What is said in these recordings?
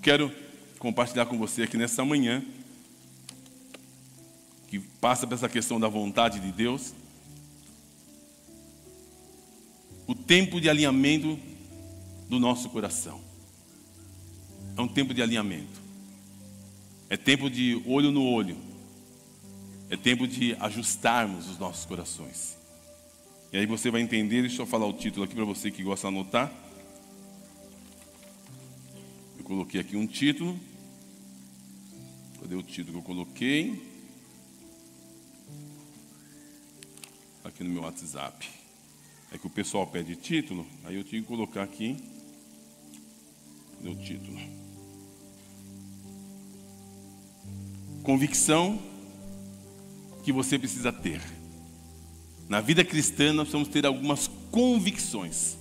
Eu quero compartilhar com você aqui nessa manhã, que passa por essa questão da vontade de Deus, o tempo de alinhamento do nosso coração. É um tempo de alinhamento. É tempo de olho no olho. É tempo de ajustarmos os nossos corações. E aí você vai entender, deixa eu falar o título aqui para você que gosta de anotar. Eu coloquei aqui um título. Cadê o título que eu coloquei? Aqui no meu WhatsApp. É que o pessoal pede título, aí eu tinha que colocar aqui o título. Convicção que você precisa ter. Na vida cristã nós precisamos ter algumas convicções.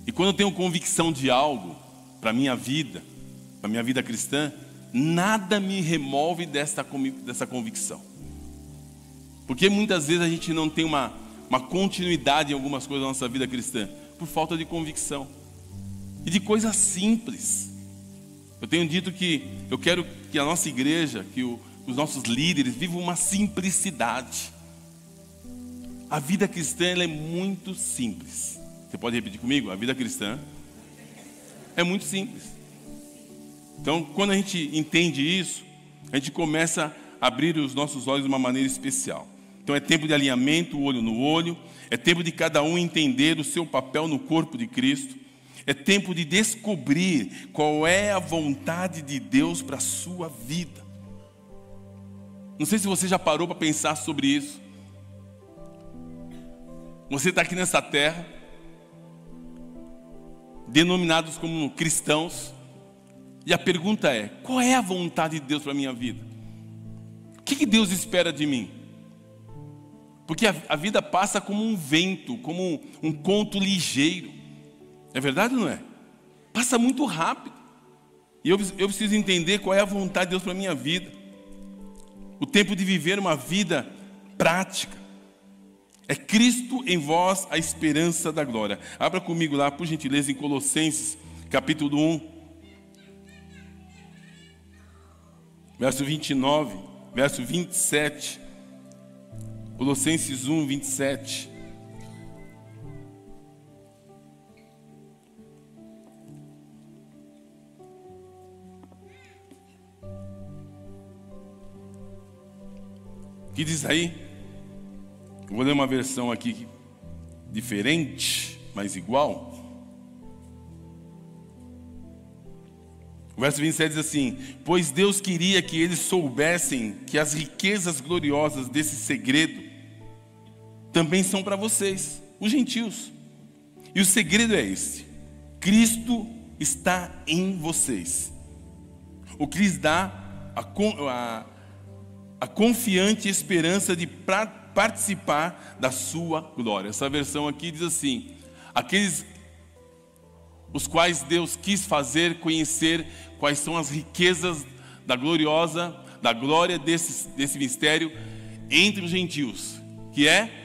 E quando eu tenho convicção de algo, para a minha vida cristã, nada me remove dessa convicção. Porque muitas vezes a gente não tem uma continuidade em algumas coisas da nossa vida cristã, por falta de convicção. E de coisas simples. Eu tenho dito que eu quero que a nossa igreja, que os nossos líderes vivam uma simplicidade. A vida cristã ela é muito simples. Você pode repetir comigo? A vida cristã é muito simples. Então, quando a gente entende isso, a gente começa a abrir os nossos olhos de uma maneira especial. Então é tempo de alinhamento, olho no olho. É tempo de cada um entender o seu papel no corpo de Cristo. É tempo de descobrir qual é a vontade de Deus para a sua vida. Não sei se você já parou para pensar sobre isso. Você está aqui nessa terra, denominados como cristãos, e a pergunta é: qual é a vontade de Deus para a minha vida? O que Deus espera de mim? Porque a vida passa como um vento, como um conto ligeiro. É verdade ou não é? Passa muito rápido. E eu preciso entender qual é a vontade de Deus para a minha vida. O tempo de viver uma vida prática. É Cristo em vós a esperança da glória. Abra comigo lá, por gentileza, em Colossenses, capítulo 1. Verso 29, verso 27. Colossenses 1, 27. O que diz aí? Eu vou ler uma versão aqui diferente, mas igual. O verso 27 diz assim: pois Deus queria que eles soubessem que as riquezas gloriosas desse segredo também são para vocês, os gentios. E o segredo é esse: Cristo está em vocês, o que lhes dá a confiante esperança de participar da sua glória. Essa versão aqui diz assim: aqueles os quais Deus quis fazer conhecer quais são as riquezas da glória desse mistério entre os gentios, que é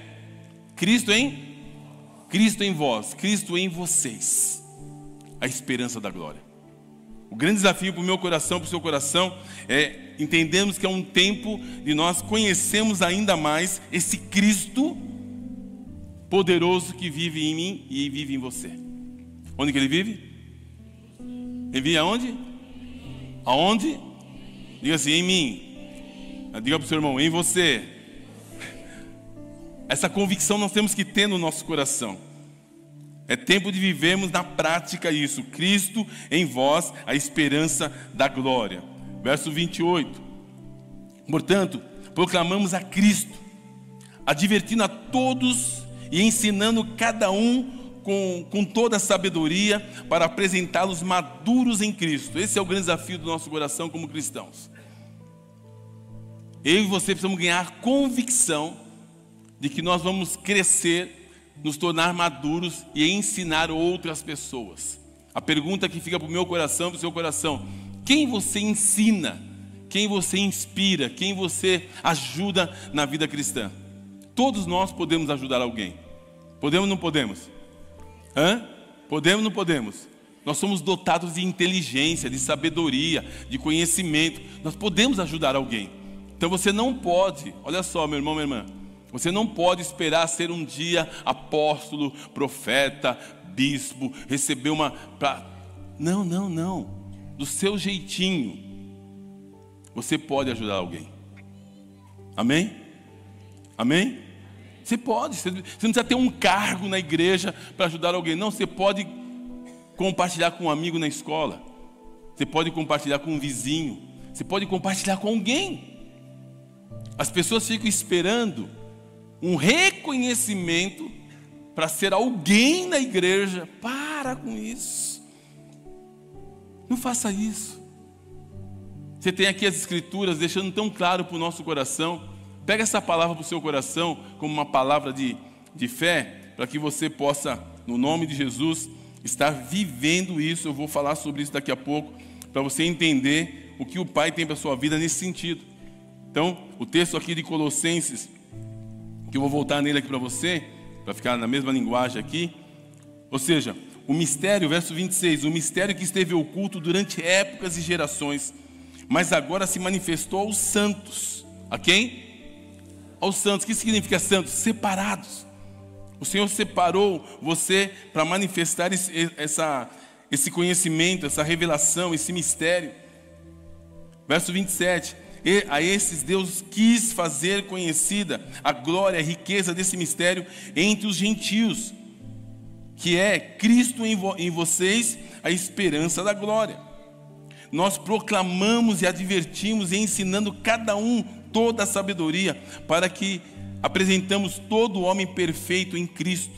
Cristo em vós, Cristo em vocês, a esperança da glória. O grande desafio para o meu coração, para o seu coração, é entendermos que é um tempo de nós conhecermos ainda mais esse Cristo poderoso que vive em mim e vive em você. Onde que ele vive? Ele vive aonde? Aonde? Diga assim: em mim. Diga para o seu irmão: em você. Essa convicção nós temos que ter no nosso coração. É tempo de vivermos na prática isso. Cristo em vós, a esperança da glória. Verso 28. Portanto, proclamamos a Cristo, advertindo a todos e ensinando cada um com toda a sabedoria, para apresentá-los maduros em Cristo. Esse é o grande desafio do nosso coração como cristãos. Eu e você precisamos ganhar convicção de que nós vamos crescer, nos tornar maduros e ensinar outras pessoas. A pergunta que fica para o meu coração, para o seu coração: quem você ensina? Quem você inspira? Quem você ajuda na vida cristã? Todos nós podemos ajudar alguém. Podemos ou não podemos? Podemos ou não podemos? Nós somos dotados de inteligência, de sabedoria, de conhecimento. Nós podemos ajudar alguém. Então você não pode, olha só, meu irmão, minha irmã, você não pode esperar ser um dia apóstolo, profeta, bispo, receber uma... Não, não, não. Do seu jeitinho, você pode ajudar alguém. Amém? Amém? Você pode, você não precisa ter um cargo na igreja para ajudar alguém. Não, você pode compartilhar com um amigo na escola. Você pode compartilhar com um vizinho. Você pode compartilhar com alguém. As pessoas ficam esperando um reconhecimento para ser alguém na igreja. Para com isso. Não faça isso. Você tem aqui as escrituras deixando tão claro para o nosso coração. Pega essa palavra para o seu coração como uma palavra de fé, para que você possa, no nome de Jesus, estar vivendo isso. Eu vou falar sobre isso daqui a pouco, para você entender o que o Pai tem para a sua vida nesse sentido. Então, o texto aqui de Colossenses, que eu vou voltar nele aqui para você, para ficar na mesma linguagem aqui. Ou seja, o mistério, verso 26, o mistério que esteve oculto durante épocas e gerações, mas agora se manifestou aos santos. A quem? Aos santos. O que significa santos? Separados. O Senhor separou você para manifestar esse conhecimento, essa revelação, esse mistério. Verso 27. E a esses Deus quis fazer conhecida a glória, a riqueza desse mistério entre os gentios, que é Cristo em vocês, a esperança da glória. Nós proclamamos e advertimos e ensinando cada um toda a sabedoria, para que apresentamos todo o homem perfeito em Cristo.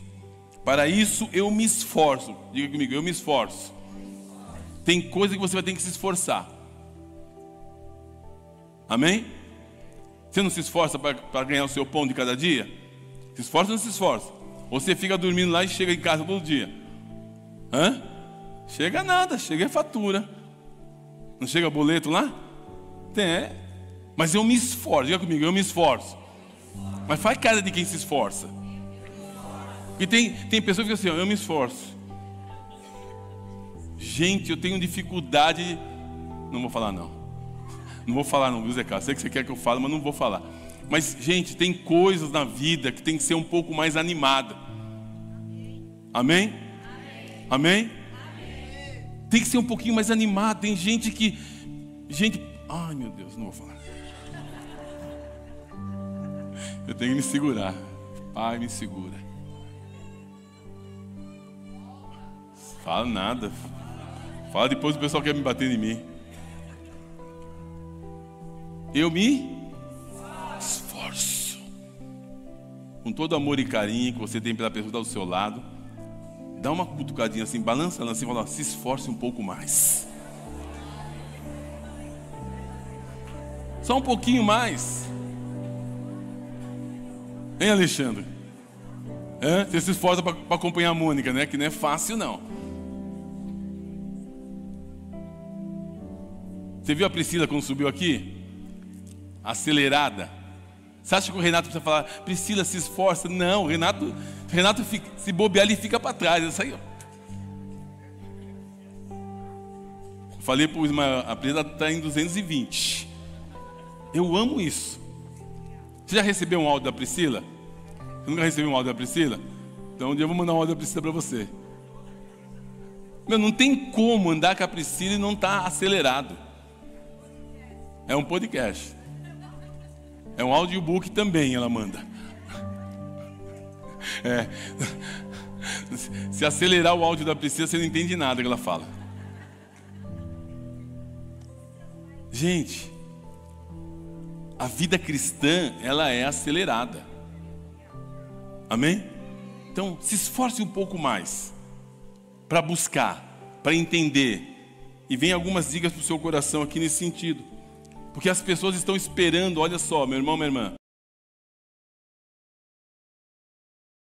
Para isso eu me esforço. Diga comigo, eu me esforço. Tem coisa que você vai ter que se esforçar. Amém? Você não se esforça para ganhar o seu pão de cada dia? Se esforça ou não se esforça? Ou você fica dormindo lá e chega em casa todo dia? Hã? Chega nada, chega fatura. Não chega boleto lá? Tem. Mas eu me esforço, diga comigo, eu me esforço. Mas faz cara de quem se esforça. Porque tem pessoas que ficam assim, eu me esforço. Gente, eu tenho dificuldade. Não vou falar não. Não vou falar não, Zé Carlos. Sei que você quer que eu fale, mas não vou falar. Mas, gente, tem coisas na vida que tem que ser um pouco mais animada. Amém? Amém? Tem que ser um pouquinho mais animado. Tem gente que... Ai, meu Deus, não vou falar. Eu tenho que me segurar. Pai, me segura. Fala nada. Fala depois, o pessoal quer me bater em mim. Eu me esforço. Com todo amor e carinho que você tem pela pessoa que está do seu lado, dá uma cutucadinha assim, balançando assim, fala, se esforce um pouco mais. Só um pouquinho mais. Hein, Alexandre? Você se esforça para acompanhar a Mônica, né? Que não é fácil, não. Você viu a Priscila quando subiu aqui? Acelerada. Você acha que o Renato precisa falar, Priscila, se esforça? Não, o Renato fica, se bobear, ele fica para trás. Isso aí, ó. Falei para o Ismael, a Priscila está em 220. Eu amo isso. Você já recebeu um áudio da Priscila? Você nunca recebeu um áudio da Priscila? Então um dia eu vou mandar um áudio da Priscila para você. Meu, não tem como andar com a Priscila e não estar acelerado. É um podcast. É um audiobook também, ela manda. Se acelerar o áudio da Priscila, você não entende nada que ela fala. Gente, a vida cristã, ela é acelerada. Amém? Então, se esforce um pouco mais para buscar, para entender. E vem algumas dicas para o seu coração aqui nesse sentido. Porque as pessoas estão esperando, olha só, meu irmão, minha irmã,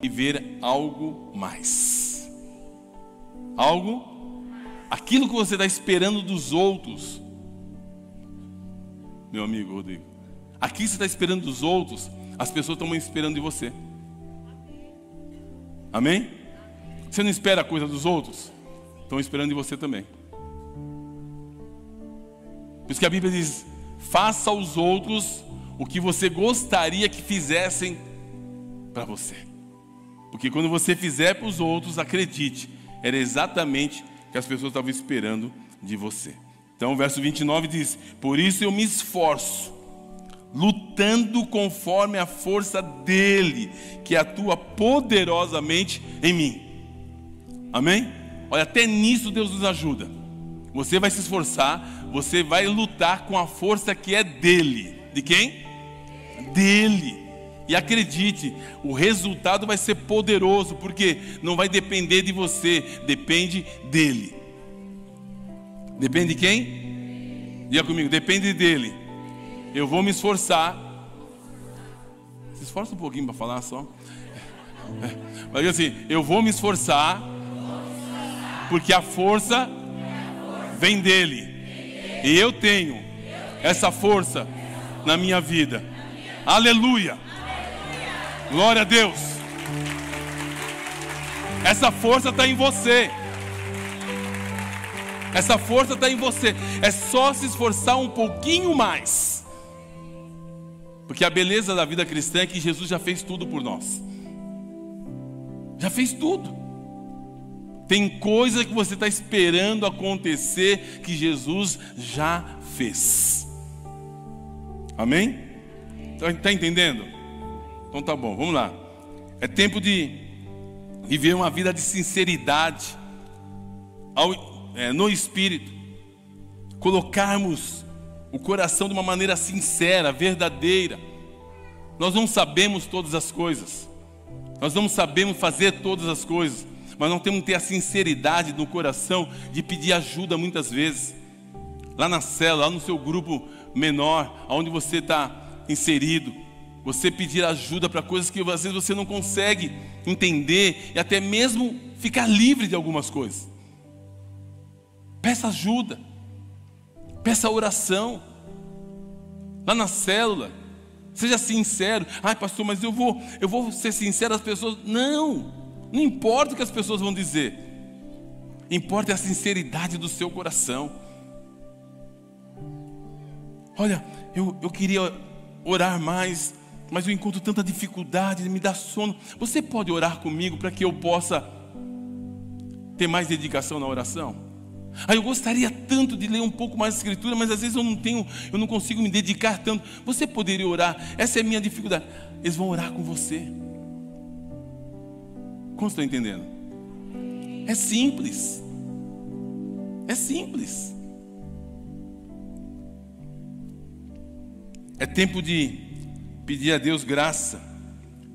e ver algo mais. Aquilo que você está esperando dos outros. Meu amigo Rodrigo, aquilo que você está esperando dos outros, as pessoas estão esperando de você. Amém? Você não espera a coisa dos outros? estão esperando de você também. Por isso que a Bíblia diz: faça aos outros o que você gostaria que fizessem para você. Porque quando você fizer para os outros, acredite, era exatamente o que as pessoas estavam esperando de você. Então o verso 29 diz: por isso eu me esforço, lutando conforme a força dele, que atua poderosamente em mim. Amém? Olha, até nisso Deus nos ajuda. Você vai se esforçar, você vai lutar com a força que é dele. De quem? Dele. E acredite, o resultado vai ser poderoso, porque não vai depender de você, depende dele. Depende de quem? Diga comigo, depende dele. Eu vou me esforçar. Se esforça um pouquinho para falar só. Mas assim, eu vou me esforçar, porque a força vem dele. E eu tenho essa força na minha vida. Aleluia! Glória a Deus! Essa força está em você. Essa força está em você. É só se esforçar um pouquinho mais. Porque a beleza da vida cristã é que Jesus já fez tudo por nós. Já fez tudo. Tem coisa que você está esperando acontecer que Jesus já fez. Amém? Está entendendo? Então tá bom, vamos lá. É tempo de viver uma vida de sinceridade no Espírito. Colocarmos o coração de uma maneira sincera, verdadeira. Nós não sabemos todas as coisas, nós não sabemos fazer todas as coisas, mas nós temos que ter a sinceridade no coração de pedir ajuda muitas vezes. Lá na célula, lá no seu grupo menor, onde você está inserido, você pedir ajuda para coisas que às vezes você não consegue entender e até mesmo ficar livre de algumas coisas. Peça ajuda. Peça oração. Lá na célula, seja sincero. Ai, pastor, mas eu vou ser sincero às pessoas. Não importa o que as pessoas vão dizer. Importa a sinceridade do seu coração. Olha, eu queria orar mais, mas eu encontro tanta dificuldade, me dá sono. Você pode orar comigo para que eu possa ter mais dedicação na oração? Eu gostaria tanto de ler um pouco mais a Escritura, mas às vezes eu não consigo me dedicar tanto. Você poderia orar? Essa é a minha dificuldade. Eles vão orar com você. Como estão entendendo? É simples. É simples. É tempo de pedir a Deus graça,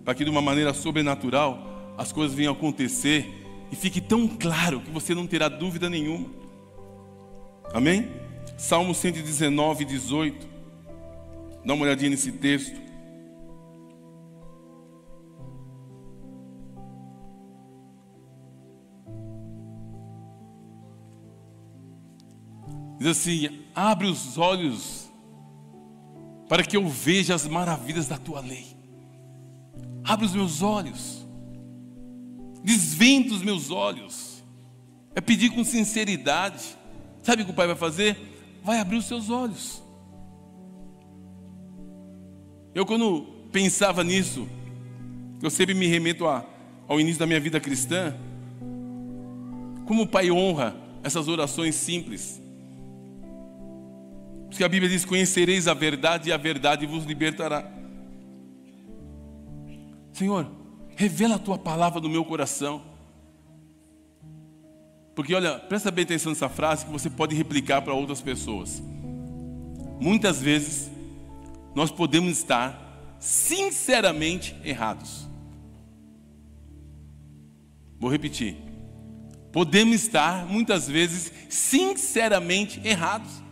para que de uma maneira sobrenatural as coisas venham a acontecer e fique tão claro que você não terá dúvida nenhuma. Amém? Salmo 119, 18. Dá uma olhadinha nesse texto. Diz assim: abre os olhos para que eu veja as maravilhas da tua lei. Abre os meus olhos. Desvenda os meus olhos. É pedir com sinceridade. Sabe o que o Pai vai fazer? Vai abrir os seus olhos. Eu, quando pensava nisso, eu sempre me remeto ao início da minha vida cristã. Como o Pai honra essas orações simples. Porque a Bíblia diz: conhecereis a verdade e a verdade vos libertará. Senhor, revela a tua palavra no meu coração. Porque olha, presta bem atenção nessa frase que você pode replicar para outras pessoas. Muitas vezes nós podemos estar sinceramente errados. Vou repetir. Podemos estar muitas vezes sinceramente errados.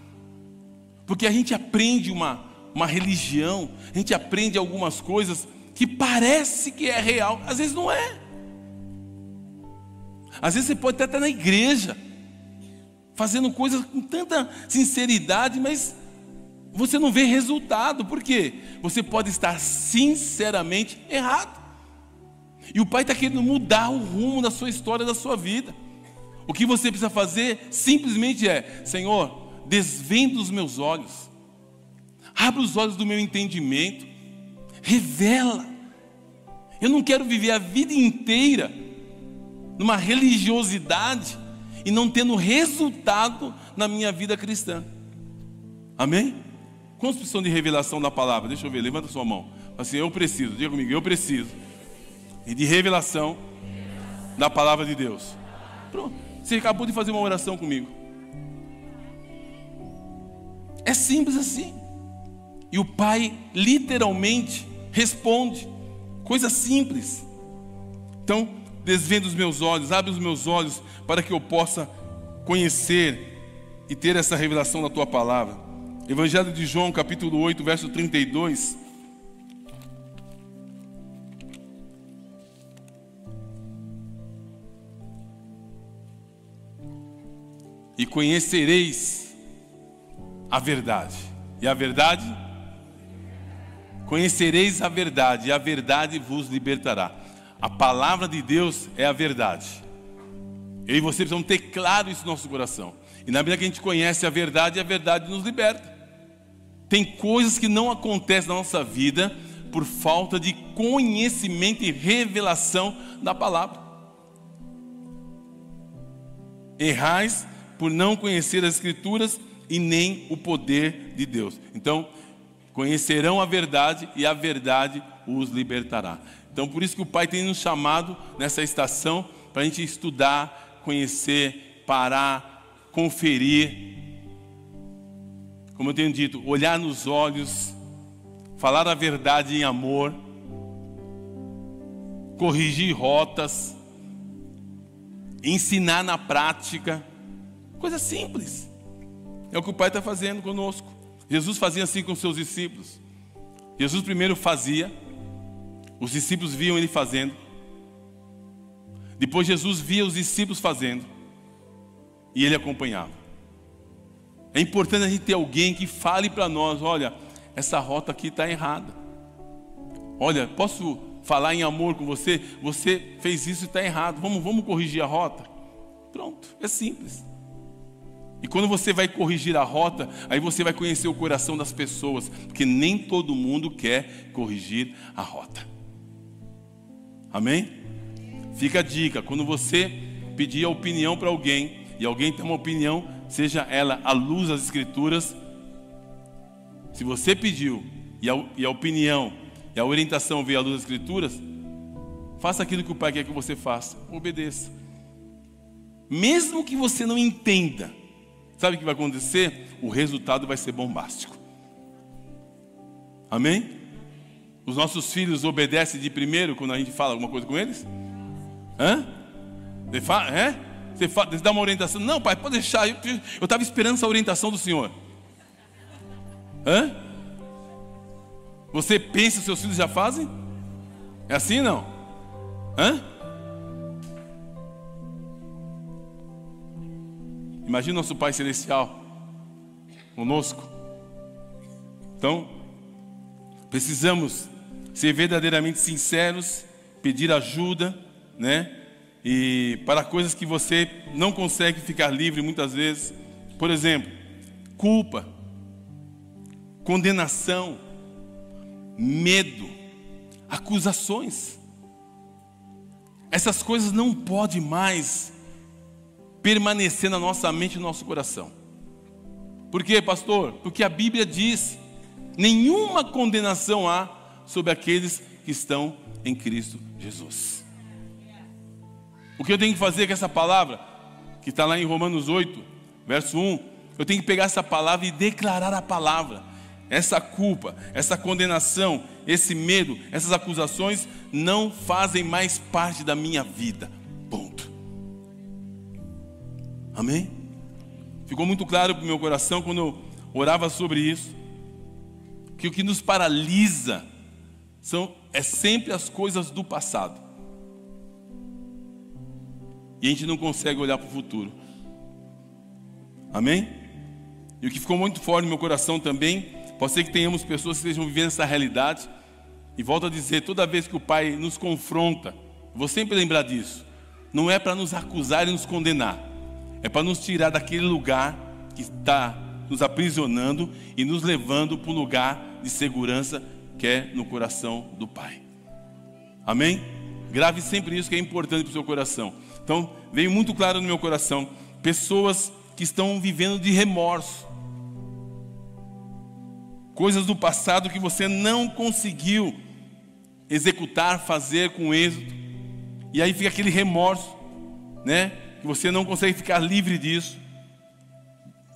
Porque a gente aprende uma religião, a gente aprende algumas coisas que parece que é real, às vezes não é. Às vezes você pode até estar na igreja, fazendo coisas com tanta sinceridade, mas você não vê resultado. Por quê? Você pode estar sinceramente errado. E o Pai está querendo mudar o rumo da sua história, da sua vida. O que você precisa fazer simplesmente é: Senhor, desvenda os meus olhos, abre os olhos do meu entendimento, revela. Eu não quero viver a vida inteira numa religiosidade e não tendo resultado na minha vida cristã. Amém? Quantos precisam de revelação da palavra? Deixa eu ver, levanta sua mão. Assim, eu preciso, diga comigo, eu preciso. E de revelação da palavra de Deus. Pronto, você acabou de fazer uma oração comigo. É simples assim. E o Pai literalmente responde. Coisa simples. Então, desvenda os meus olhos, abre os meus olhos para que eu possa conhecer e ter essa revelação da tua palavra. Evangelho de João, capítulo 8, verso 32. E conhecereis a verdade. E a verdade? Conhecereis a verdade, e a verdade vos libertará. A palavra de Deus é a verdade. Eu e você precisamos ter claro isso no nosso coração. E na medida que a gente conhece a verdade nos liberta. Tem coisas que não acontecem na nossa vida por falta de conhecimento e revelação da palavra. Errais por não conhecer as Escrituras e nem o poder de Deus. Então, conhecerão a verdade e a verdade os libertará. Então, por isso que o Pai tem nos chamado nessa estação para a gente estudar, conhecer, parar, conferir. Como eu tenho dito, olhar nos olhos, falar a verdade em amor, corrigir rotas, ensinar na prática. Coisa simples. É o que o Pai está fazendo conosco. Jesus fazia assim com os seus discípulos. Jesus primeiro fazia, os discípulos viam ele fazendo. Depois Jesus via os discípulos fazendo e ele acompanhava. É importante a gente ter alguém que fale para nós: olha, essa rota aqui está errada. Olha, posso falar em amor com você? Você fez isso e está errado. Vamos corrigir a rota? Pronto, é simples. E quando você vai corrigir a rota, aí você vai conhecer o coração das pessoas, porque nem todo mundo quer corrigir a rota. Amém? Fica a dica: quando você pedir a opinião para alguém, e alguém tem uma opinião, seja ela à luz das Escrituras, se você pediu, e a opinião, e a orientação veio à luz das Escrituras, faça aquilo que o Pai quer que você faça, obedeça. Mesmo que você não entenda, sabe o que vai acontecer? O resultado vai ser bombástico. Amém? Os nossos filhos obedecem de primeiro quando a gente fala alguma coisa com eles? Hã? Você fala, você dá uma orientação. Não, pai, pode deixar. Eu estava esperando essa orientação do Senhor. Hã? Você pensa que seus filhos já fazem? É assim não? Hã? Imagina nosso Pai Celestial conosco. Então, precisamos ser verdadeiramente sinceros, pedir ajuda, né? E para coisas que você não consegue ficar livre muitas vezes. Por exemplo, culpa, condenação, medo, acusações. Essas coisas não podem mais permanecer na nossa mente e no nosso coração. Por quê, pastor? Porque a Bíblia diz: nenhuma condenação há sobre aqueles que estão em Cristo Jesus. O que eu tenho que fazer com essa palavra, que está lá em Romanos 8, verso 1, eu tenho que pegar essa palavra e declarar a palavra. Essa culpa, essa condenação, esse medo, essas acusações não fazem mais parte da minha vida. Ponto. Amém? Ficou muito claro para o meu coração quando eu orava sobre isso, que o que nos paralisa é sempre as coisas do passado. E a gente não consegue olhar para o futuro. Amém? E o que ficou muito forte no meu coração também, pode ser que tenhamos pessoas que estejam vivendo essa realidade. E volto a dizer, toda vez que o Pai nos confronta, vou sempre lembrar disso. Não é para nos acusar e nos condenar, É para nos tirar daquele lugar que está nos aprisionando e nos levando para um lugar de segurança que é no coração do Pai. Amém? Grave sempre isso, que é importante para o seu coração. Então, veio muito claro no meu coração, pessoas que estão vivendo de remorso. Coisas do passado que você não conseguiu executar, fazer com êxito. E aí fica aquele remorso, né? Que você não consegue ficar livre disso.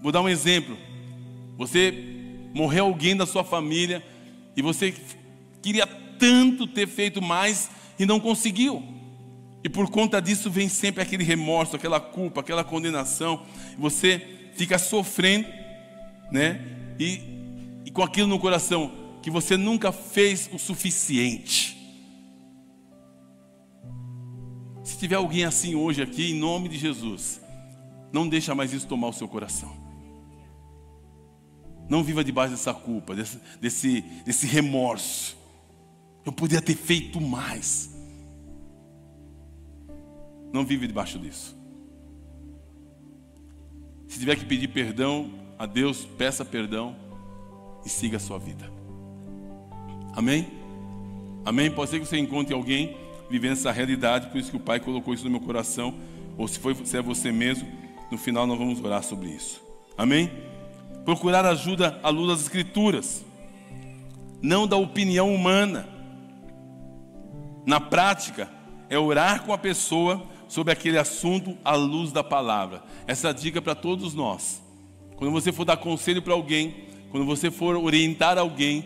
Vou dar um exemplo. Você morreu alguém da sua família e você queria tanto ter feito mais e não conseguiu. E por conta disso vem sempre aquele remorso, aquela culpa, aquela condenação. Você fica sofrendo, né? E com aquilo no coração, que você nunca fez o suficiente. Se tiver alguém assim hoje aqui, em nome de Jesus, não deixa mais isso tomar o seu coração. Não viva debaixo dessa culpa, desse remorso. Eu poderia ter feito mais. Não vive debaixo disso. Se tiver que pedir perdão a Deus, peça perdão e siga a sua vida. Amém? Amém? Pode ser que você encontre alguém vivendo essa realidade, por isso que o Pai colocou isso no meu coração, ou se é você mesmo, no final nós vamos orar sobre isso. Amém? Procurar ajuda à luz das Escrituras, não da opinião humana. Na prática, é orar com a pessoa sobre aquele assunto à luz da palavra. Essa dica para todos nós. Quando você for dar conselho para alguém, quando você for orientar alguém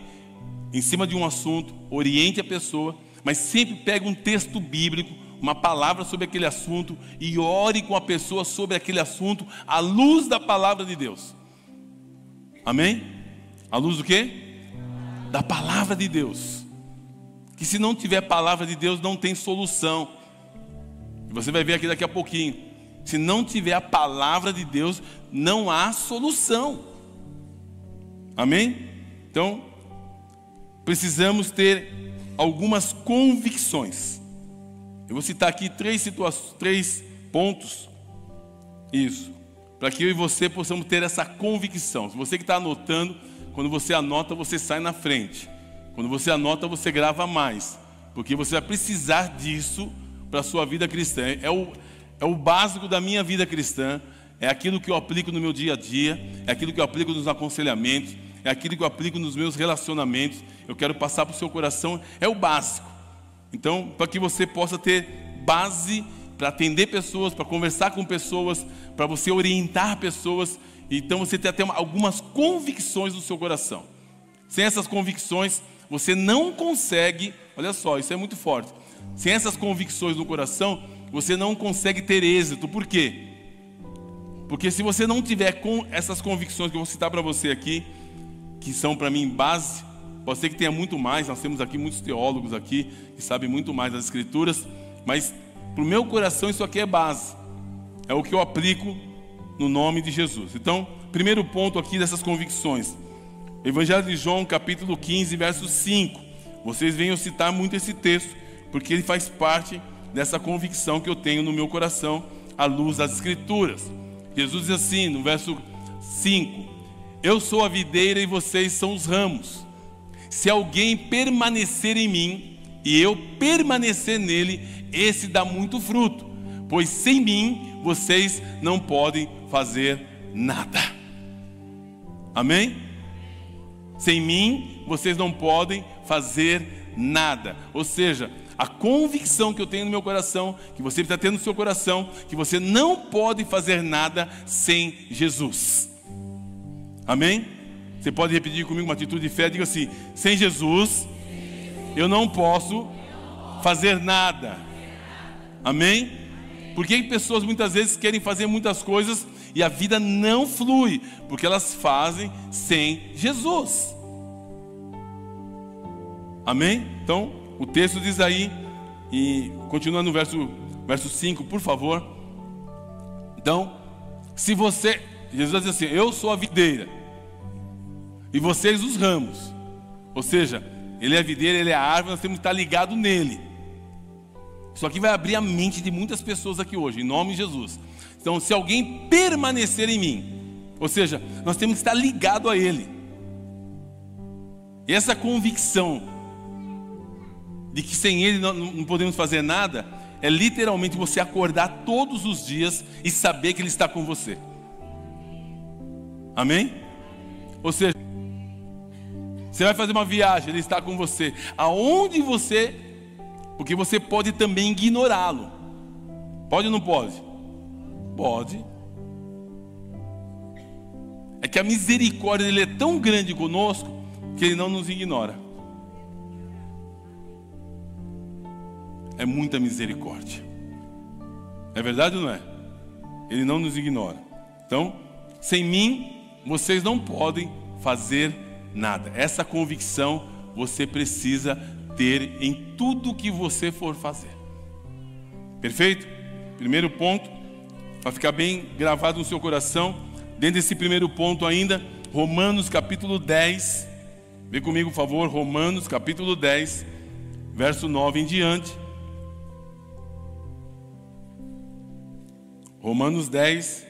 em cima de um assunto, oriente a pessoa, mas sempre pegue um texto bíblico, uma palavra sobre aquele assunto e ore com a pessoa sobre aquele assunto à luz da palavra de Deus. Amém? À luz do quê? Da palavra de Deus. Que se não tiver palavra de Deus, não tem solução. Você vai ver aqui daqui a pouquinho. Se não tiver a palavra de Deus, não há solução. Amém? Então, precisamos ter algumas convicções. Eu vou citar aqui três pontos. Isso. Para que eu e você possamos ter essa convicção. Se você que está anotando, quando você anota, você sai na frente. Quando você anota, você grava mais. Porque você vai precisar disso para a sua vida cristã. É o básico da minha vida cristã. É aquilo que eu aplico no meu dia a dia. É aquilo que eu aplico nos aconselhamentos. É aquilo que eu aplico nos meus relacionamentos. Eu quero passar para o seu coração. É o básico. Então, para que você possa ter base para atender pessoas, para conversar com pessoas, para você orientar pessoas. Então, você tem até algumas convicções no seu coração. Sem essas convicções, você não consegue, olha só, isso é muito forte. Sem essas convicções no coração, você não consegue ter êxito. Por quê? Porque se você não tiver com essas convicções que eu vou citar para você aqui, que são para mim base, pode ser que tenha muito mais, nós temos aqui muitos teólogos aqui, que sabem muito mais das Escrituras, mas para o meu coração isso aqui é base. É o que eu aplico no nome de Jesus. Então, primeiro ponto aqui dessas convicções. Evangelho de João, capítulo 15, verso 5. Vocês venham citar muito esse texto, porque ele faz parte dessa convicção que eu tenho no meu coração, à luz das Escrituras. Jesus diz assim, no verso 5: Eu sou a videira e vocês são os ramos. Se alguém permanecer em mim e eu permanecer nele, esse dá muito fruto, pois sem mim vocês não podem fazer nada. Amém? Sem mim vocês não podem fazer nada. Ou seja, a convicção que eu tenho no meu coração, que você está tendo no seu coração, que você não pode fazer nada sem Jesus. Amém? Você pode repetir comigo uma atitude de fé, diga assim: sem Jesus eu não posso fazer nada. Amém? Por que pessoas muitas vezes querem fazer muitas coisas e a vida não flui? Porque elas fazem sem Jesus. Amém? Então, o texto diz aí, e continuando no verso 5, por favor. Então, se você, Jesus diz assim: eu sou a videira e vocês os ramos. Ou seja, ele é a videira, ele é a árvore, nós temos que estar ligados nele. Isso aqui vai abrir a mente de muitas pessoas aqui hoje, em nome de Jesus. Então, se alguém permanecer em mim, ou seja, nós temos que estar ligado a Ele. E essa convicção de que sem Ele não podemos fazer nada, é literalmente você acordar todos os dias e saber que Ele está com você. Amém? Ou seja, você vai fazer uma viagem, Ele está com você. Aonde você... Porque você pode também ignorá-lo. Pode ou não pode? Pode. É que a misericórdia dele é tão grande conosco que Ele não nos ignora. É muita misericórdia. É verdade ou não é? Ele não nos ignora. Então, sem mim, vocês não podem fazer nada. Essa convicção você precisa ter em tudo que você for fazer. Perfeito? Primeiro ponto, para ficar bem gravado no seu coração. Dentro desse primeiro ponto ainda, Romanos capítulo 10. Vê comigo, por favor, Romanos capítulo 10, verso 9 em diante. Romanos 10,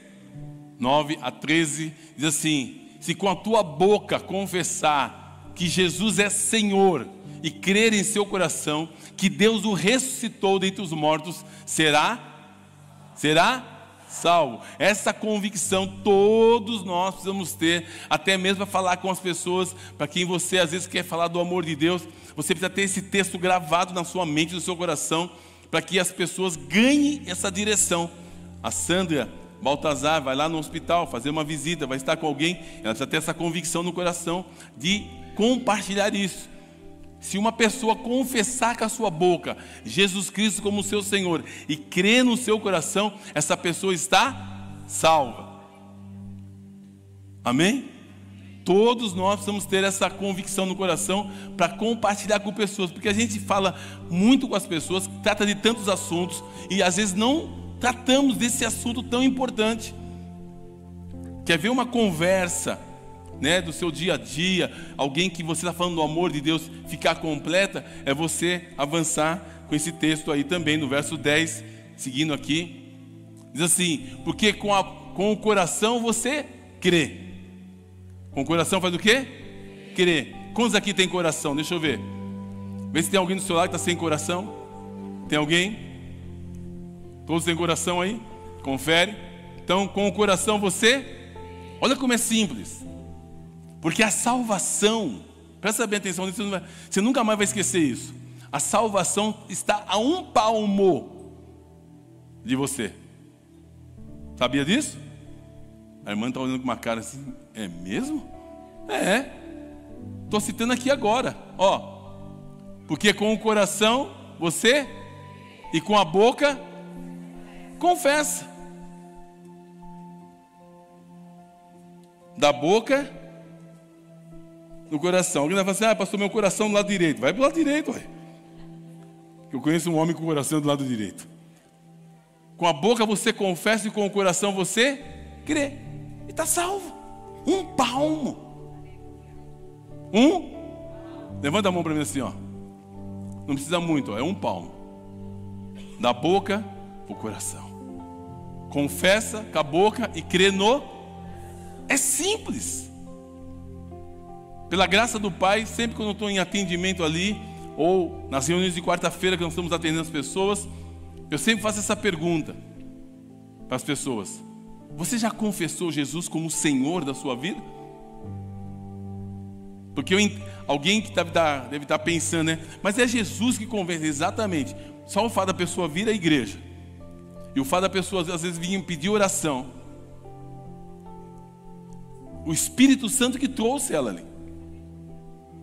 9 a 13, diz assim: se com a tua boca confessar que Jesus é Senhor e crer em seu coração que Deus o ressuscitou dentre os mortos, será salvo. Essa convicção todos nós precisamos ter, até mesmo para falar com as pessoas, para quem você às vezes quer falar do amor de Deus. Você precisa ter esse texto gravado na sua mente, no seu coração, para que as pessoas ganhem essa direção. A Sandra Baltazar vai lá no hospital fazer uma visita, vai estar com alguém, ela precisa ter essa convicção no coração de compartilhar isso. Se uma pessoa confessar com a sua boca Jesus Cristo como seu Senhor e crer no seu coração, essa pessoa está salva. Amém? Todos nós precisamos ter essa convicção no coração para compartilhar com pessoas, porque a gente fala muito com as pessoas, trata de tantos assuntos e às vezes não tratamos desse assunto tão importante. Quer ver uma conversa, né, do seu dia a dia, alguém que você está falando do amor de Deus ficar completa? É você avançar com esse texto aí também, no verso 10, seguindo aqui. Diz assim: porque com o coração você crê. Com o coração faz o quê? Crê. Quantos aqui tem coração? Deixa eu ver. Vê se tem alguém do seu lado que está sem coração. Tem alguém? Todos têm coração aí? Confere. Então, com o coração você... Olha como é simples. Porque a salvação... Presta bem atenção nisso, você nunca mais vai esquecer isso. A salvação está a um palmo de você. Sabia disso? A irmã está olhando com uma cara assim: é mesmo? É. Estou citando aqui agora. Ó, porque com o coração você... E com a boca... confessa. Da boca no coração. Alguém vai falar assim: ah, pastor, meu coração do lado direito. Vai para o lado direito, ué. Eu conheço um homem com o coração do lado direito. Com a boca você confessa e com o coração você crê. E está salvo. Um palmo. Levanta a mão para mim assim, ó. Não precisa muito, ó. É um palmo. Da boca o coração. Confessa com a boca e crê no... É simples. Pela graça do Pai, sempre que eu estou em atendimento ali, ou nas reuniões de quarta-feira que nós estamos atendendo as pessoas, eu sempre faço essa pergunta para as pessoas: você já confessou Jesus como Senhor da sua vida? Porque alguém que deve estar pensando, né? Mas é Jesus que convence. Exatamente. Só o fato da pessoa vir à igreja e o fato da pessoa às vezes vir pedir oração, o Espírito Santo que trouxe ela ali,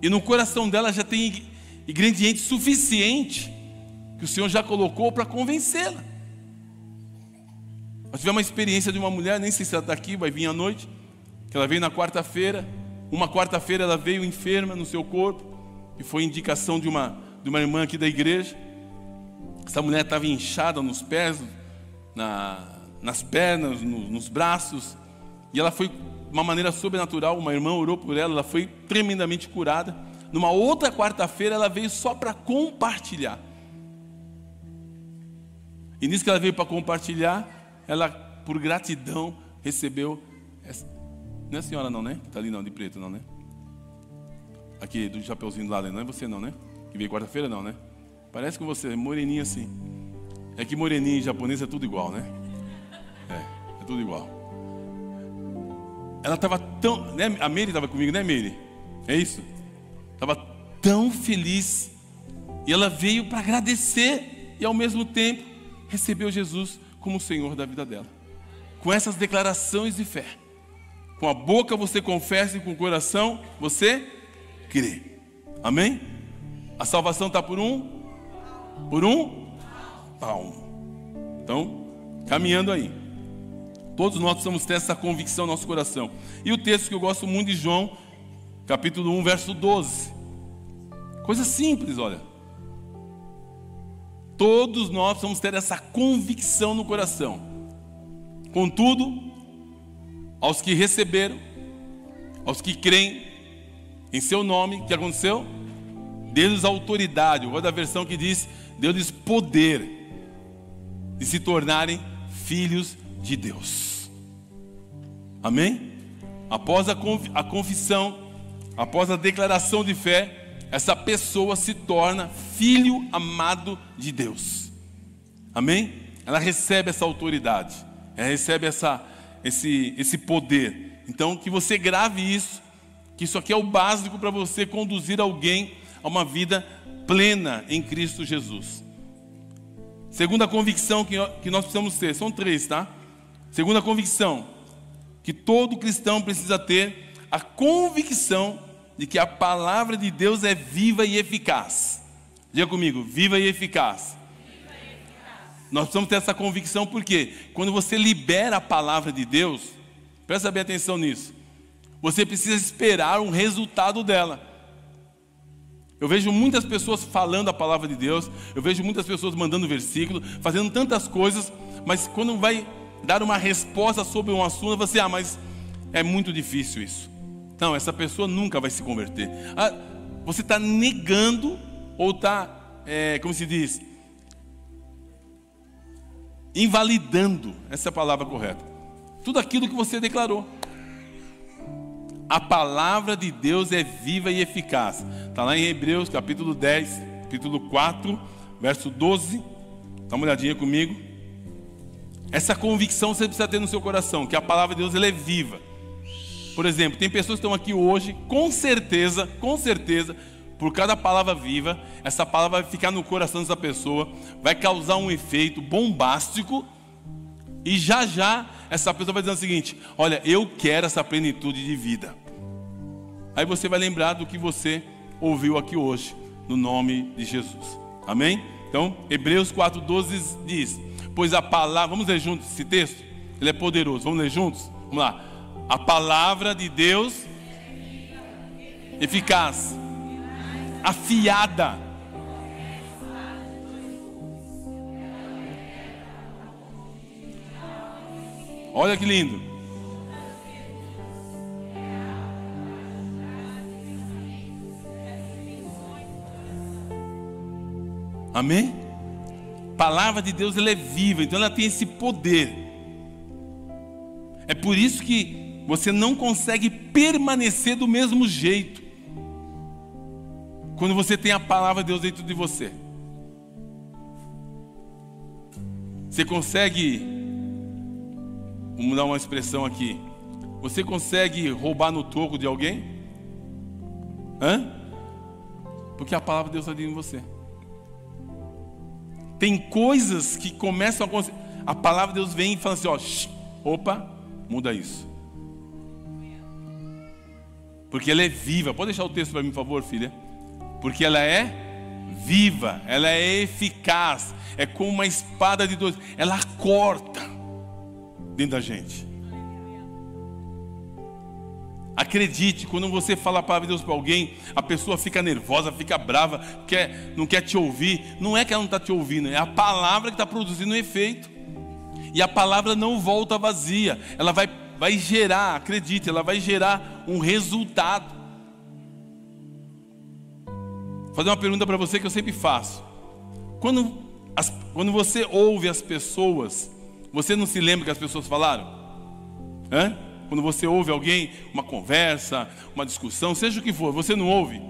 e no coração dela já tem ingrediente suficiente que o Senhor já colocou para convencê-la. Nós tivemos uma experiência de uma mulher, nem sei se ela está aqui, vai vir à noite, que ela veio na quarta-feira. Uma quarta-feira ela veio enferma no seu corpo, e foi indicação de uma irmã aqui da igreja. Essa mulher estava inchada nos pés, nas pernas, nos braços, e ela foi de uma maneira sobrenatural. Uma irmã orou por ela, ela foi tremendamente curada. Numa outra quarta-feira ela veio só para compartilhar, e nisso que ela veio para compartilhar, ela por gratidão, recebeu essa... Não é a senhora não, né? Que está ali não, de preto não, né? Aqui, do chapeuzinho do lado, não é você não, né? Que veio quarta-feira não, né? Parece com você, moreninha assim. É que moreninha em japonês é tudo igual, né? É tudo igual. Ela estava tão... Né? A Meire estava comigo, né, Meire? É isso? Estava tão feliz. E ela veio para agradecer e, ao mesmo tempo, recebeu Jesus como o Senhor da vida dela. Com essas declarações de fé. Com a boca você confessa e com o coração você crê. Amém? A salvação está por um palmo. Então, caminhando aí. Todos nós precisamos ter essa convicção no nosso coração. E o texto que eu gosto muito de João, capítulo 1, verso 12. Coisa simples, olha. Todos nós precisamos ter essa convicção no coração. Contudo, aos que receberam, aos que creem em seu nome, o que aconteceu? Deu-lhes autoridade. Eu gosto da versão que diz: deu-lhes poder de se tornarem filhos de Deus. Amém? Após a confissão, após a declaração de fé, essa pessoa se torna filho amado de Deus. Amém? Ela recebe essa autoridade, ela recebe esse poder. Então, que você grave isso, que isso aqui é o básico para você conduzir alguém a uma vida plena em Cristo Jesus. Segunda convicção que nós precisamos ter, são 3, tá? Segunda convicção, que todo cristão precisa ter a convicção de que a palavra de Deus é viva e eficaz. Diga comigo, viva e eficaz. Nós precisamos ter essa convicção porque quando você libera a palavra de Deus, presta bem atenção nisso, você precisa esperar um resultado dela. Eu vejo muitas pessoas falando a palavra de Deus, eu vejo muitas pessoas mandando versículo, fazendo tantas coisas, mas quando vai dar uma resposta sobre um assunto, você, mas é muito difícil isso. Não, essa pessoa nunca vai se converter. Você está negando, ou está, como se diz, invalidando, essa é a palavra correta, tudo aquilo que você declarou. A palavra de Deus é viva e eficaz. Está lá em Hebreus capítulo 10, capítulo 4, verso 12. Dá uma olhadinha comigo. Essa convicção você precisa ter no seu coração, que a palavra de Deus ela é viva. Por exemplo, tem pessoas que estão aqui hoje, com certeza, por cada palavra viva, essa palavra vai ficar no coração dessa pessoa, vai causar um efeito bombástico, e já essa pessoa vai dizer o seguinte: olha, eu quero essa plenitude de vida. Aí você vai lembrar do que você ouviu aqui hoje, no nome de Jesus. Amém? Então, Hebreus 4,12 diz: pois a palavra, vamos ler juntos esse texto? Ele é poderoso, vamos ler juntos? Vamos lá. A palavra de Deus eficaz, afiada. Olha que lindo. Amém? A palavra de Deus ela é viva, então ela tem esse poder. É por isso que você não consegue permanecer do mesmo jeito quando você tem a palavra de Deus dentro de você. Você consegue, vamos dar uma expressão aqui, você consegue roubar no troco de alguém? Porque a palavra de Deus está dentro de você. Tem coisas que começam a acontecer, a palavra de Deus vem e fala assim: opa, muda isso. Porque ela é viva. Pode deixar o texto para mim, por favor, filha? Porque ela é viva, ela é eficaz, é como uma espada de dois, ela corta dentro da gente. Acredite, quando você fala a palavra de Deus para alguém, a pessoa fica nervosa, fica brava, não quer te ouvir. Não é que ela não está te ouvindo, é a palavra que está produzindo um efeito. E a palavra não volta vazia, ela vai gerar, acredite, ela vai gerar um resultado. Vou fazer uma pergunta para você que eu sempre faço. Quando você ouve as pessoas, Você não se lembra que as pessoas falaram? Hã? Quando você ouve alguém, uma conversa, uma discussão, seja o que for, você não ouve?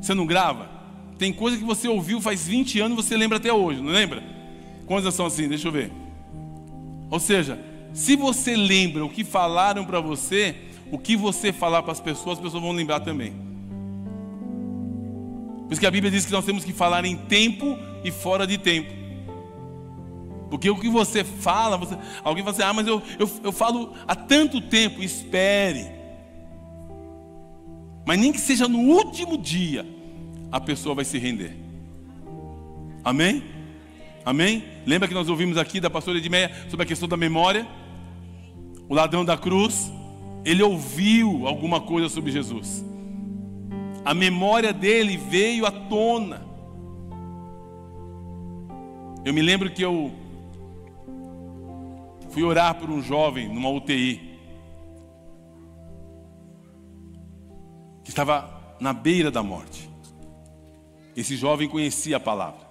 Você não grava? Tem coisa que você ouviu faz 20 anos e você lembra até hoje, não lembra? Quantas são assim? Deixa eu ver. Ou seja, se você lembra o que falaram para você, o que você falar para as pessoas vão lembrar também. Por isso que a Bíblia diz que nós temos que falar em tempo e fora de tempo. Porque o que você fala, alguém fala assim, mas eu falo há tanto tempo. Espere. Mas nem que seja no último dia, a pessoa vai se render. Amém? Amém? Lembra que nós ouvimos aqui da pastora Edmeia sobre a questão da memória? O ladrão da cruz, ele ouviu alguma coisa sobre Jesus. A memória dele veio à tona. Eu me lembro que eu fui orar por um jovem numa UTI, que estava na beira da morte. Esse jovem conhecia a palavra,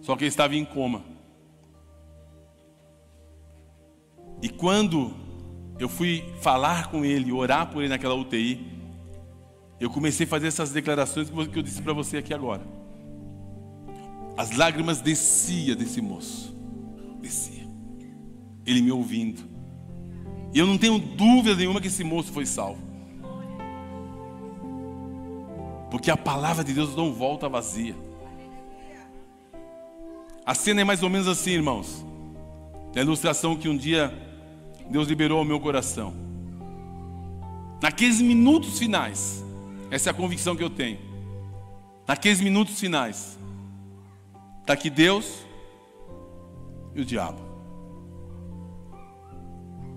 só que ele estava em coma. E quando eu fui falar com ele, orar por ele naquela UTI, eu comecei a fazer essas declarações que eu disse para você aqui agora. As lágrimas desciam desse moço, descia. Ele me ouvindo. E eu não tenho dúvida nenhuma que esse moço foi salvo. Porque a palavra de Deus não volta vazia. A cena é mais ou menos assim, irmãos. É a ilustração que um dia Deus liberou ao meu coração. Naqueles minutos finais, essa é a convicção que eu tenho. Naqueles minutos finais, está aqui Deus e o diabo.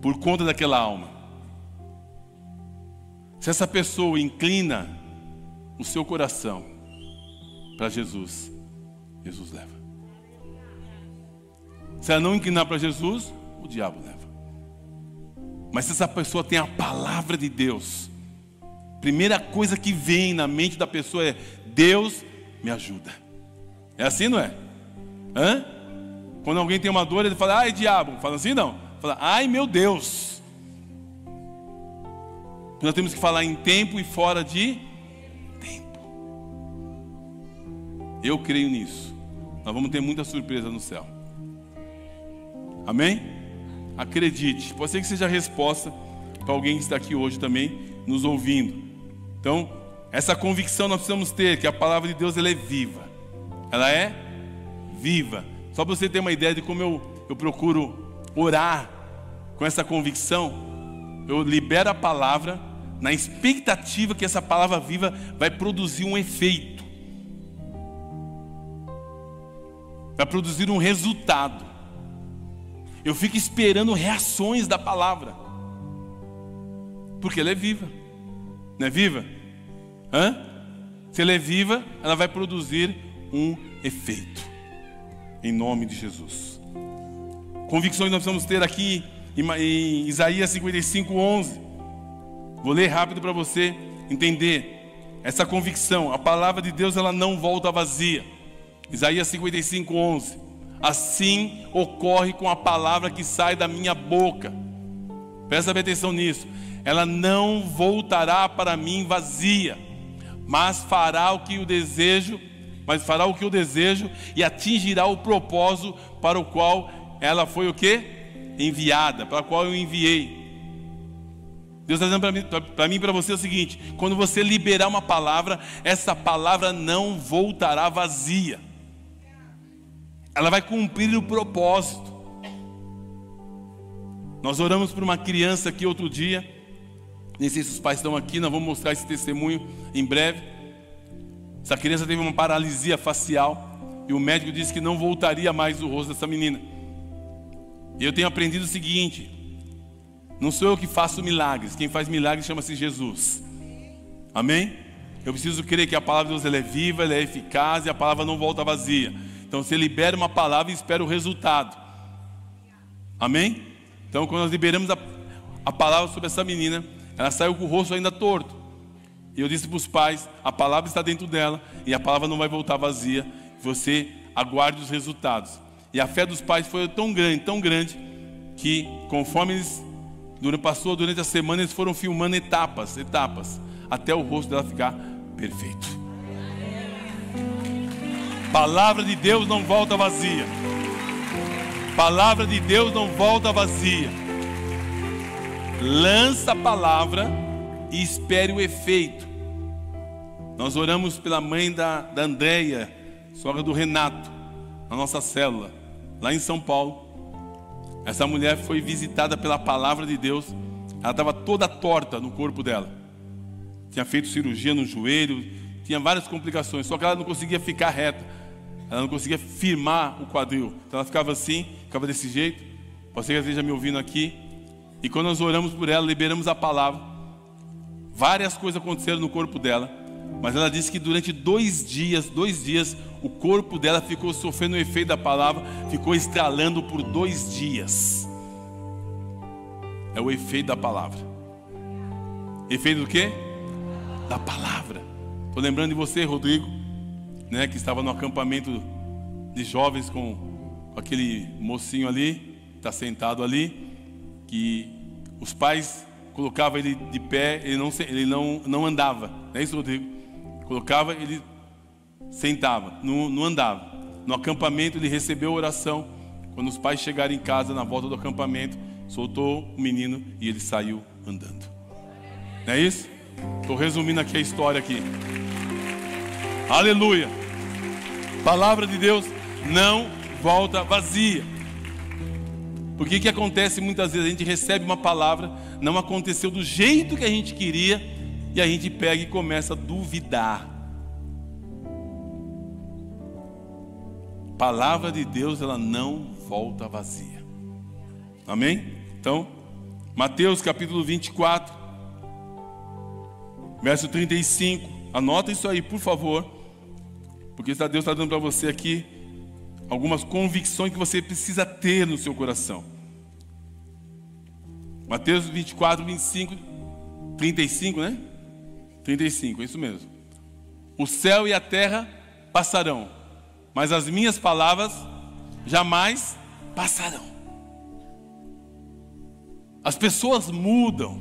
Por conta daquela alma. Se essa pessoa inclina o seu coração para Jesus, Jesus leva. Se ela não inclinar para Jesus, o diabo leva. Mas se essa pessoa tem a palavra de Deus, primeira coisa que vem na mente da pessoa é: Deus me ajuda. É assim, não é? Hã? Quando alguém tem uma dor, ele fala: ai, diabo. Fala assim, não. Fala: ai, meu Deus. Nós temos que falar em tempo e fora de tempo. Eu creio nisso. Nós vamos ter muita surpresa no céu. Amém? Acredite. Pode ser que seja a resposta para alguém que está aqui hoje também nos ouvindo. Então, essa convicção nós precisamos ter, que a palavra de Deus ela é viva. Ela é viva. Só para você ter uma ideia de como eu procuro orar com essa convicção, eu libero a palavra na expectativa que essa palavra viva vai produzir um efeito, vai produzir um resultado. Eu fico esperando reações da palavra, porque ela é viva. Não é viva? Hã? Se ela é viva, ela vai produzir um efeito, em nome de Jesus. Convicções nós precisamos ter aqui em Isaías 55:11. Vou ler rápido para você entender essa convicção. A palavra de Deus ela não volta vazia. Isaías 55:11. Assim ocorre com a palavra que sai da minha boca. Presta atenção nisso. Ela não voltará para mim vazia, mas fará o que eu desejo, e atingirá o propósito para o qual ela foi o quê? Enviada, para o qual eu enviei. Deus está dizendo para mim e para você o seguinte: quando você liberar uma palavra, essa palavra não voltará vazia. Ela vai cumprir o propósito. Nós oramos por uma criança aqui outro dia. Nem sei se os pais estão aqui, nós vamos mostrar esse testemunho em breve. Essa criança teve uma paralisia facial e o médico disse que não voltaria mais o rosto dessa menina. E eu tenho aprendido o seguinte: não sou eu que faço milagres, quem faz milagres chama-se Jesus. Amém? Eu preciso crer que a palavra de Deus ela é viva, ela é eficaz e a palavra não volta vazia. Então você libera uma palavra e espera o resultado. Amém? Então quando nós liberamos a palavra sobre essa menina, ela saiu com o rosto ainda torto. E eu disse para os pais: a palavra está dentro dela e a palavra não vai voltar vazia. Você aguarde os resultados. E a fé dos pais foi tão grande, que conforme eles passou durante a semana, eles foram filmando etapas, até o rosto dela ficar perfeito. Palavra de Deus não volta vazia. Palavra de Deus não volta vazia. Lança a palavra e espere o efeito. Nós oramos pela mãe da Andréia, sogra do Renato, na nossa célula, lá em São Paulo. Essa mulher foi visitada pela palavra de Deus. Ela estava toda torta no corpo dela. Tinha feito cirurgia no joelho, tinha várias complicações, só que ela não conseguia ficar reta. Ela não conseguia firmar o quadril. Então ela ficava assim, ficava desse jeito. Você que esteja me ouvindo aqui. E quando nós oramos por ela, liberamos a palavra, várias coisas aconteceram no corpo dela. Mas ela disse que durante 2 dias, o corpo dela ficou sofrendo o efeito da palavra, ficou estralando por 2 dias. É o efeito da palavra. Efeito do quê? Da palavra. Estou lembrando de você, Rodrigo, né, que estava no acampamento de jovens com aquele mocinho ali, está sentado ali, que os pais colocavam ele de pé, ele não andava. Não é isso, Rodrigo? Colocava, ele sentava, não andava. No acampamento ele recebeu a oração. Quando os pais chegaram em casa, na volta do acampamento, soltou o menino e ele saiu andando. Não é isso? Estou resumindo aqui a história aqui. Aleluia. Palavra de Deus não volta vazia. Porque o que acontece muitas vezes? A gente recebe uma palavra, não aconteceu do jeito que a gente queria, e a gente pega e começa a duvidar. Palavra de Deus, ela não volta vazia. Amém? Então, Mateus capítulo 24, verso 35. Anota isso aí, por favor, porque Deus está dando para você aqui algumas convicções que você precisa ter no seu coração. Mateus 24, 25, 35, né? 35, é isso mesmo. O céu e a terra passarão, mas as minhas palavras jamais passarão. As pessoas mudam.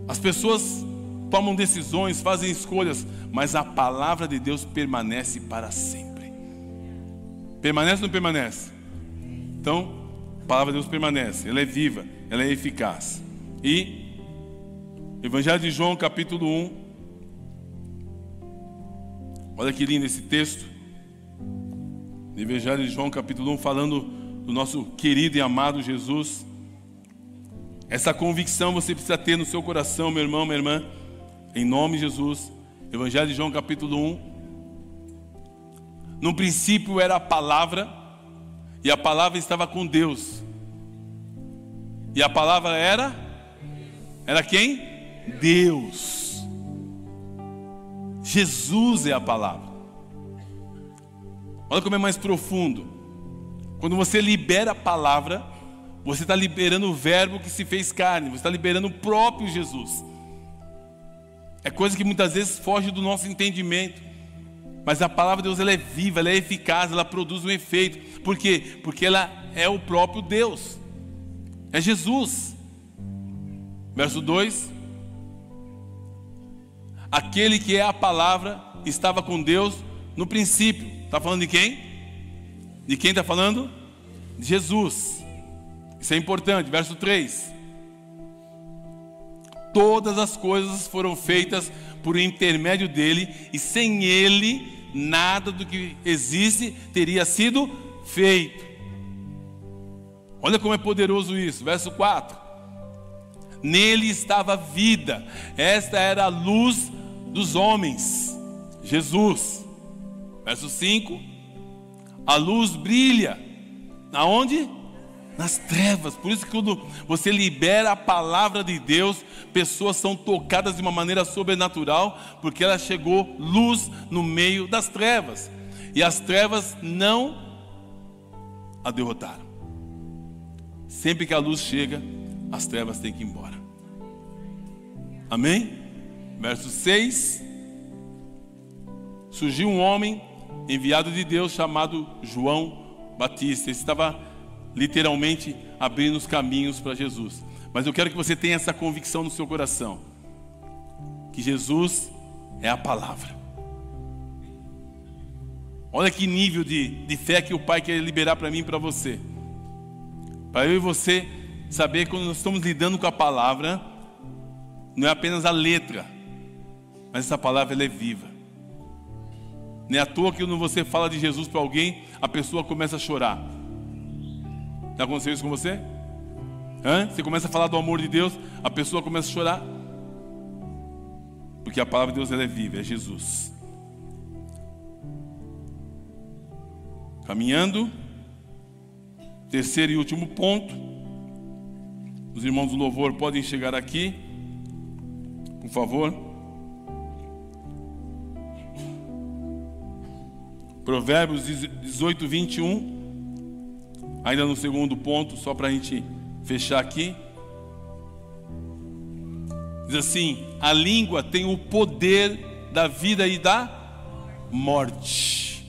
As pessoas tomam decisões, fazem escolhas, mas a palavra de Deus permanece para sempre. Permanece ou não permanece? Então, a palavra de Deus permanece, ela é viva, ela é eficaz. E Evangelho de João, capítulo 1. Olha que lindo esse texto. Evangelho de João, capítulo 1, falando do nosso querido e amado Jesus. Essa convicção você precisa ter no seu coração, meu irmão, minha irmã, em nome de Jesus. Evangelho de João, capítulo 1. No princípio era a palavra, e a palavra estava com Deus. E a palavra era quem? Deus. Jesus é a palavra. Olha como é mais profundo. Quando você libera a palavra, você está liberando o verbo que se fez carne. Você está liberando o próprio Jesus. É coisa que muitas vezes foge do nosso entendimento. Mas a palavra de Deus, ela é viva, ela é eficaz, ela produz um efeito. Por quê? Porque ela é o próprio Deus. É Jesus. Verso 2. Aquele que é a palavra estava com Deus no princípio. Está falando de quem? De quem está falando? De Jesus. Isso é importante. Verso 3. Todas as coisas foram feitas por intermédio dele, e sem ele nada do que existe teria sido feito. Olha como é poderoso isso. Verso 4. Nele estava a vida, esta era a luz dos homens, Jesus. Verso 5. A luz brilha aonde? Nas trevas. Por isso que quando você libera a palavra de Deus, pessoas são tocadas de uma maneira sobrenatural, porque ela chegou luz no meio das trevas, e as trevas não a derrotaram. Sempre que a luz chega, as trevas têm que ir embora. Amém? Verso 6. Surgiu um homem enviado de Deus chamado João Batista. Ele estava literalmente abrindo os caminhos para Jesus. Mas eu quero que você tenha essa convicção no seu coração, que Jesus é a palavra. Olha que nível de fé que o Pai quer liberar para mim e para você. Para eu e você saber que quando nós estamos lidando com a palavra, não é apenas a letra, mas essa palavra ela é viva. Não é à toa que quando você fala de Jesus para alguém, a pessoa começa a chorar. Já aconteceu isso com você? Você começa a falar do amor de Deus, a pessoa começa a chorar. Porque a palavra de Deus ela é viva, é Jesus. Caminhando. Terceiro e último ponto. Os irmãos do louvor podem chegar aqui, por favor. Provérbios 18, 21. Ainda no segundo ponto, só para a gente fechar aqui. Diz assim: a língua tem o poder da vida e da morte.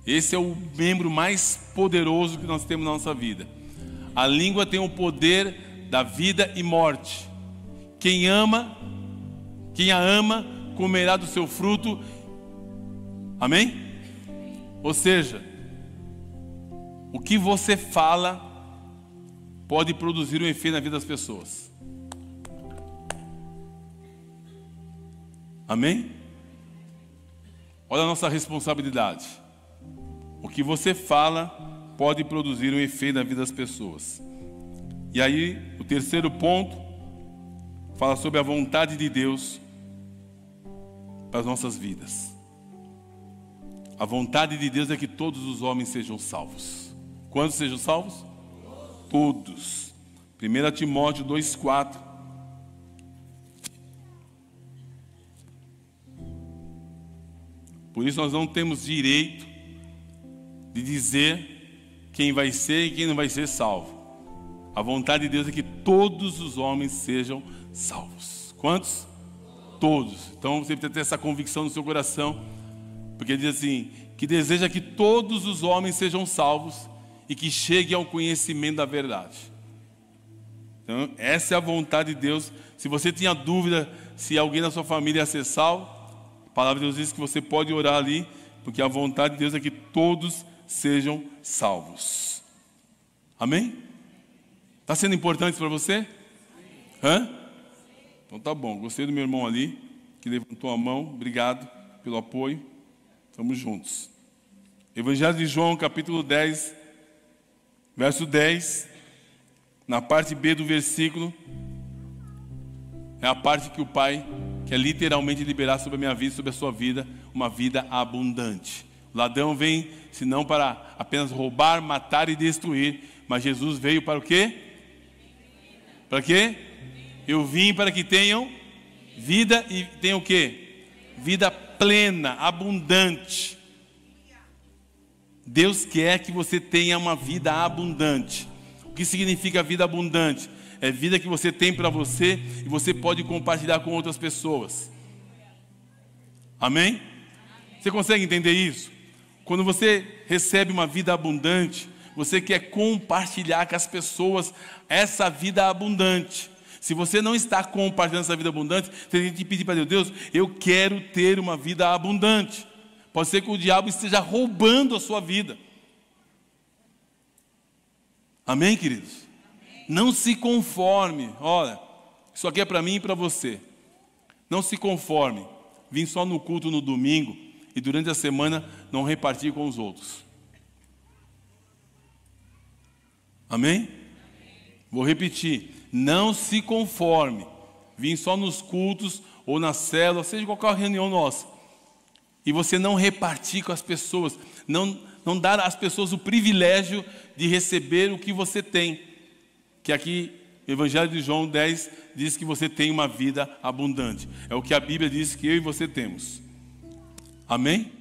Esse é o membro mais poderoso que nós temos na nossa vida. A língua tem o poder da vida e morte. Quem a ama, comerá do seu fruto. Amém? Ou seja, o que você fala pode produzir um efeito na vida das pessoas. Amém? Olha a nossa responsabilidade. O que você fala pode produzir um efeito na vida das pessoas. E aí, o terceiro ponto fala sobre a vontade de Deus para as nossas vidas. A vontade de Deus é que todos os homens sejam salvos. Quantos sejam salvos? Todos. 1 Timóteo 2,4. Por isso nós não temos direito de dizer quem vai ser e quem não vai ser salvo. A vontade de Deus é que todos os homens sejam salvos. Quantos? Todos. Então você precisa ter essa convicção no seu coração, porque diz assim, que deseja que todos os homens sejam salvos e que cheguem ao conhecimento da verdade. Então essa é a vontade de Deus. Se você tinha dúvida se alguém da sua família ia ser salvo, a palavra de Deus diz que você pode orar ali, porque a vontade de Deus é que todos sejam salvos. Amém? Está sendo importante para você? Então tá bom. Gostei do meu irmão ali, que levantou a mão. Obrigado pelo apoio. Estamos juntos. Evangelho de João, capítulo 10, verso 10. Na parte B do versículo, é a parte que o Pai quer literalmente liberar sobre a minha vida, sobre a sua vida, uma vida abundante. O ladrão vem, senão para apenas roubar, matar e destruir. Mas Jesus veio para o quê? Para quê? Eu vim para que tenham vida e tenham o quê? Vida plena, abundante. Deus quer que você tenha uma vida abundante. O que significa vida abundante? É vida que você tem para você e você pode compartilhar com outras pessoas. Amém? Você consegue entender isso? Quando você recebe uma vida abundante, você quer compartilhar com as pessoas essa vida abundante. Se você não está compartilhando essa vida abundante, você tem que pedir para Deus: eu quero ter uma vida abundante. Pode ser que o diabo esteja roubando a sua vida. Amém, queridos? Amém. Não se conforme. Olha, isso aqui é para mim e para você. Não se conforme. Vim só no culto no domingo e durante a semana não repartir com os outros. Amém? Vou repetir. Não se conforme. Vim só nos cultos ou na célula, seja qualquer reunião nossa. E você não repartir com as pessoas. Não dar às pessoas o privilégio de receber o que você tem. Que aqui, o Evangelho de João 10 diz que você tem uma vida abundante. É o que a Bíblia diz que eu e você temos. Amém?